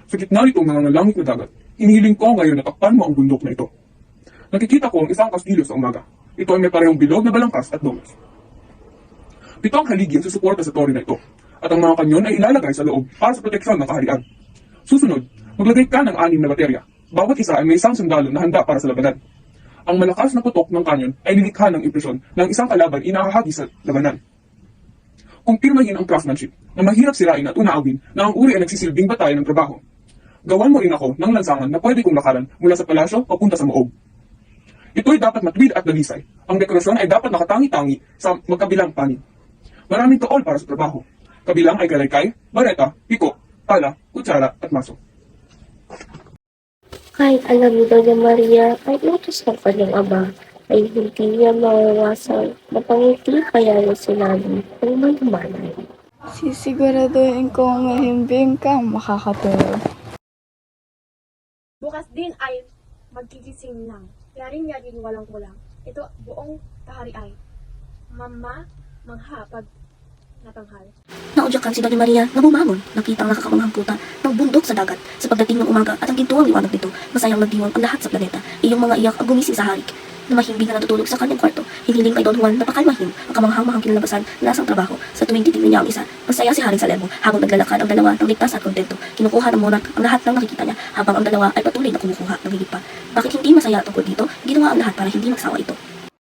Sa gitna nitong mga langit na dagat, hinihiling ko ngayon na takpan mo ang bundok na ito. Nakikita ko ang isang kastilyo sa umaga. Ito ay may parehong bilog na balangkas at domes. 7 ang haligi ang susuporta sa tore na ito, at ang mga kanyon ay ilalagay sa loob para sa proteksyon ng kaharian. Susunod, maglagay ka ng 6 na baterya. Bawat isa ay may isang sundalo na handa para sa labanan. Ang malakas na putok ng kanyon ay lilikha ng impresyon ng isang kalaban inahahagi sa labanan. Kung pirmahin ang craftsmanship na mahirap sirain at unaawin na ang uri ay nagsisilbing batayan ng trabaho, gawan mo rin ako ng lansangan na pwede kong lakaran mula sa palasyo papunta sa moob. Ito'y dapat matuwid at dalisay. Ang dekorasyon ay dapat nakatangi-tangi sa magkabilang panig. Maraming tool para sa trabaho. Kabilang ay kalaykay, bareta, piko, pala, kutsara at maso. Kahit alam ni Doña Maria ay utos ng kanyang ama, ay hindi niya mawawasan na pangiti kaya niya sinabi kung may umanay. Sisiguraduhin kong mahimbing kang makakatulog. Bukas din ay magigising lang. Yaring-yaring walang kulang. Ito buong kaharian. Mama, manghapag natanghal. Naudyakan si Doña Maria na bumangon. Nakita ang nakakamanghang puta ng bundok sa dagat. Sa pagdating ng umaga at ang gintuang liwanag nito, masayang nagdiwang ang lahat sa planeta. Iyong mga iyak ang gumising sa harik na mahimbing na natutulog sa kanyang kwarto. Hiniling kay Don Juan na pakalmahin ang kamanghang-manghang kinalabasan na nasang trabaho. Sa tuwing titignan niya ang isa, masaya si Haring Salermo habang naglalakad ang dalawa ng ligtas at kontento. Kinukuha ng monarch ang lahat ng nakikita niya habang ang dalawa ay patuloy na kumukuha ng higit pa. Bakit hindi masaya tungkol dito? Ginawa ang lahat para hindi magsawa ito.